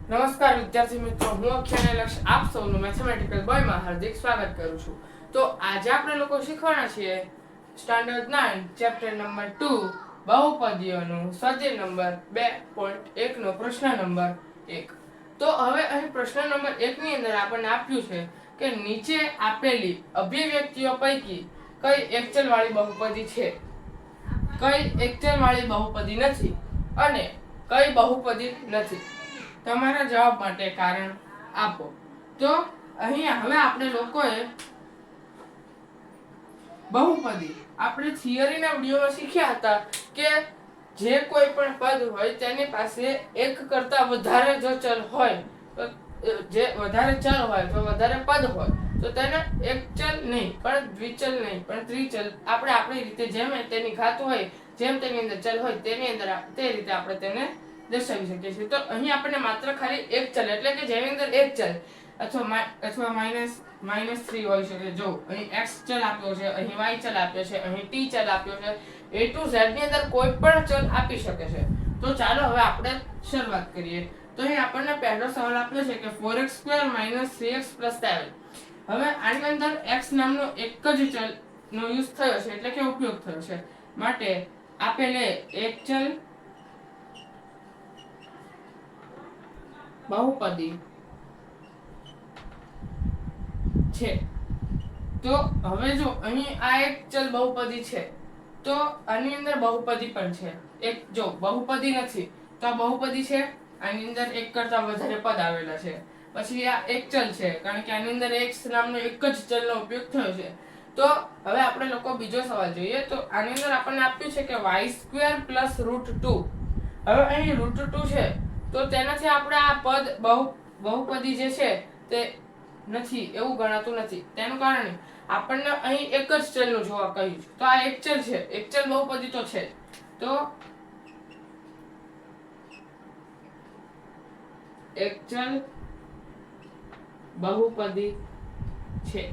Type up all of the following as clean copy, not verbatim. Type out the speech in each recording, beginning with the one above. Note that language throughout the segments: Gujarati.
નમસ્કાર વિદ્યાર્થી મિત્રો, હું અક્ષય લક્ષ આપ સૌનું મેથેમેટિકલ બોયમાં હાર્દિક સ્વાગત કરું છું. તો આજે આપણે લોકો શીખવાના છીએ સ્ટાન્ડર્ડ 9 ચેપ્ટર નંબર 2 બહુપદીઓનું સ્વાધ્યાય નંબર 2.1 નો પ્રશ્ન નંબર 1. તો હવે અહીં પ્રશ્ન નંબર 1 ની અંદર આપણને આપ્યું છે કે નીચે આપેલી અભિવ્યક્તિઓ પૈકી કઈ એક ચલ વાળી બહુપદી છે, કઈ એક ચલ વાળી બહુપદી નથી અને કઈ બહુપદી નથી. તમારા જવાબ માટે કારણ આપો. તો અહીંયા હવે આપણે લોકોએ બહુપદી આપણે થિયરીના વિડિયોમાં શીખ્યા હતા કે જે કોઈ પણ પદ હોય તેની પાસે એક કરતા વધારે જો ચલ હોય તો જે વધારે ચલ હોય તો વધારે પદ હોય તો તેને એક ચલ નહીં પણ દ્વિચલ નહીં પણ ત્રિચલ આપણે આપણી રીતે જેમ તેની ઘાત હોય જેમ તેની અંદર ચલ હોય તેની અંદર તે રીતે આપણે તેને દર્શાવી શકીએ છીએ. તો અહીં આપણને માત્ર ખાલી એક ચલ એટલે કે જેની અંદર એક ચલ અથવા -3 હોઈ શકે. જો અહીં x ચલ આપ્યો છે, અહીં y ચલ આપ્યો છે, અહીં t ચલ આપ્યો છે, a to z ની અંદર કોઈ પણ ચલ આપી શકે છે. તો ચાલો હવે આપણે શરૂઆત કરીએ. તો અહીં આપણને પહેલો સવાલ આપ્યો છે કે 4x² - 3x + 7. હવે આની અંદર x નામનો એક જ ચલ નો યુઝ થયો છે એટલે કે ઉપયોગ થયો છે. માટે આપેલે એક ચલ બહુપદી છે. તો હવે જો અહીં આ એક ચલ બહુપદી છે તો આની અંદર બહુપદી પણ છે. એક જો બહુપદી નથી તો આ બહુપદી છે, આની અંદર એક કરતા વધારે પદ આવેલા છે. પછી આ એક ચલ છે કારણ કે આની અંદર x નામનો એક જ ચલનો ઉપયોગ થયો છે. તો હવે આપણે લોકો બીજો સવાલ જોઈએ. તો આની અંદર આપણને આપ્યું છે કે y² + √2. હવે અહીં √2 છે તો તેનાથી આપણે આ પદ બહુપદી જે છે તે નથી એવું ગણાતું નથી. તેનું કારણ આપણને અહીં એક જ ચલનું જોવા કહ્યું છે. તો આ એક ચલ છે, એક ચલ બહુપદી તો છે. તો એક ચલ બહુપદી છે.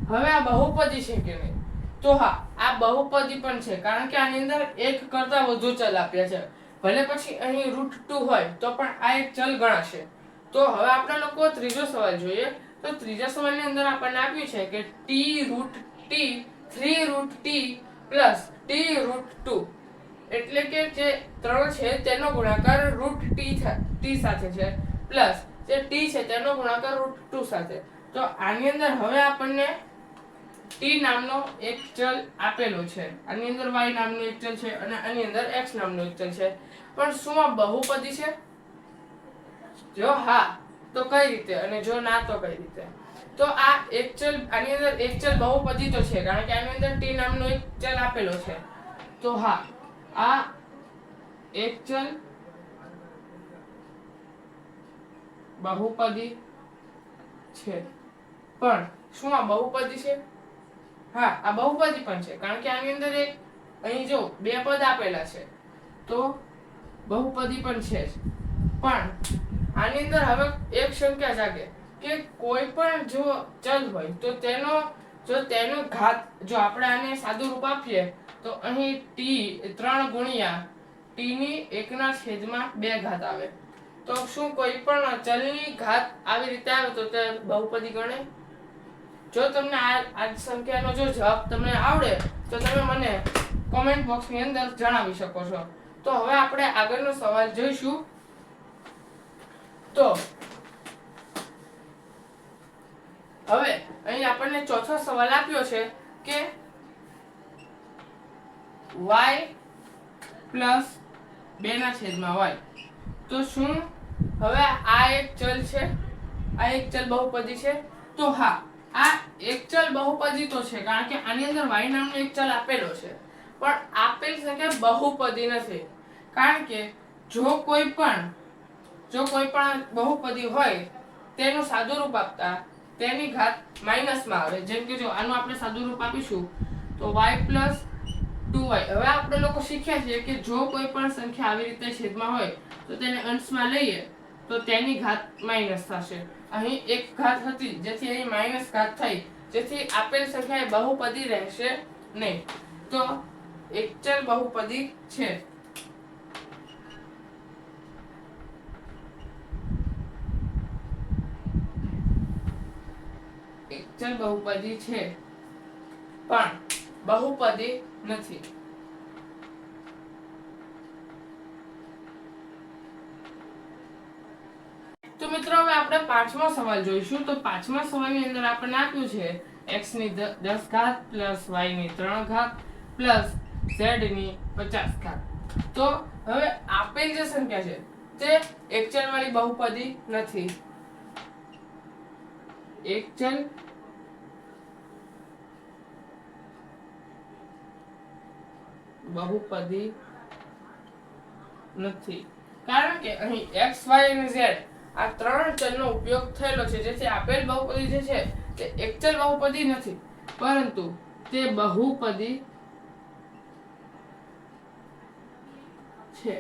હવે આ બહુપદી છે કે નહીં? તો હા, આ બહુપદી પણ છે કારણ કે આની અંદર એક કરતા વધુ ચલ આપ્યા છે. ભલે પછી અહીં √2 હોય તો પણ આ એક ચલ ગણાશે. તો હવે આપણે લોકો ત્રીજો સવાલ જોઈએ. તો ત્રીજા સવાલની અંદર આપણને આપ્યું છે કે t√t 3√t + t√2 એટલે કે જે 3 છે તેનો ગુણાકાર √t સાથે છે પ્લસ જે t છે તેનો ગુણાકાર √2 સાથે. તો આની અંદર હવે આપણને t નામનો એક ચલ આપેલો છે, આની અંદર y નામનો એક ચલ છે અને આની અંદર x નામનો એક ચલ છે. પણ શું આ બહુપદી છે? જો હા તો કઈ રીતે અને જો ના તો કઈ રીતે? તો આ એક ચલ આની અંદર એક ચલ બહુપદી તો છે કારણ કે આની અંદર t નામનો એક ચલ આપેલો છે. તો હા, આ એક ચલ બહુપદી છે. પણ શું આ બહુપદી છે? હા, આ બહુપદી પણ છે કારણ કે આની અંદર એક અહીં જો બે પદ આપેલા છે તો બહુપદી પણ છે. પણ આની અંદર હવે એક શંકા જાગે કે કોઈ પણ જો ચલ હોય તો તેનો ઘાત જો આપણે આને સાદું રૂપ આપીએ તો અહીં t 3 ગુણ્યા t ની 1/2 ઘાત આવે. તો શું કોઈ પણ ચલની ઘાત આવી રીતે આવે તો તે બહુપદી ગણાય? જો તમને આ સંખ્યાનો જો જવાબ તમને આવડે તો તમે મને કોમેન્ટ બોક્સની અંદર જણાવી શકો છો. તો હવે આપણે આગળનો સવાલ જોઈશું. તો હવે અહીં આપણને ચોથો સવાલ આપ્યો છે કે y + 2/y. તો શું હવે આ એક ચલ છે, આ એક ચલ બહુપદી છે? તો હા, આ એક ચલ બહુપદી તો છે કારણ કે આની અંદર y નામનો એક ચલ આપેલો છે. પણ આપેલ સંખ્યા બહુપદી નથી કારણ કે જો કોઈ પણ બહુપદી હોય તેનું સાદું રૂપ આપતા તેની ઘાત માઈનસમાં આવે. જેમ કે જો આનું આપણે સાદું રૂપ આપીશું તો y + 2y. હવે આપણે લોકો શીખ્યા છીએ કે જો કોઈ પણ સંખ્યા આવી રીતે છેદમાં હોય તો તેને અંશમાં લઈએ તો તેની ઘાત માઈનસ થશે. અહીં એક ઘાત હતી જેથી અહીં માઈનસ ઘાત થઈ, જેથી આપેલ સંખ્યા એ બહુપદી રહેશે નહીં. તો એક ચલ બહુપદી છે. ચલ બહુપદી છે પણ બહુપદી નથી. તો મિત્રો હવે આપણે પાંચમો સવાલ જોઈશું. તો પાંચમા સવાલની અંદર આપણને આપ્યું છે x ની 10 ઘાત પ્લસ y ની 3 ઘાત પ્લસ z ની 50 ઘાત. તો હવે આપેલ જે સંખ્યા છે તે એક ચલ વાળી બહુપદી નથી. એક ચલ બહુપદી નથી કારણ કે અહીં x y અને z આ ત્રણ ચલનો ઉપયોગ થયેલો છે, જેથી આપેલ બહુપદી જે છે તે એક ચલ બહુપદી નથી પરંતુ તે બહુપદી છે.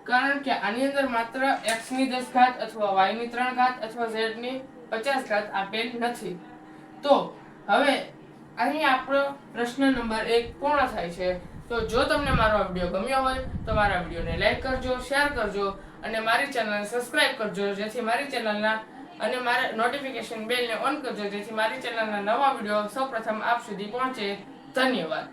કારણ કે આની અંદર માત્ર x ની 10 ઘાત અથવા y ની 3 ઘાત અથવા z ની 50 ઘાત આપેલ નથી. તો હવે અહીં આપણો પ્રશ્ન નંબર 1 પૂર્ણ થાય છે. તો જો તમને મારો વિડિયો ગમ્યો હોય તો મારા વિડિયોને લાઈક કરજો, શેર કરજો અને મારી ચેનલને સબસ્ક્રાઇબ કરજો, જેથી મારી ચેનલના અને મારા નોટિફિકેશન બેલને ઓન કરજો, જેથી મારી ચેનલના નવા વિડિયો સૌપ્રથમ આપ સુધી પહોંચે. ધન્યવાદ.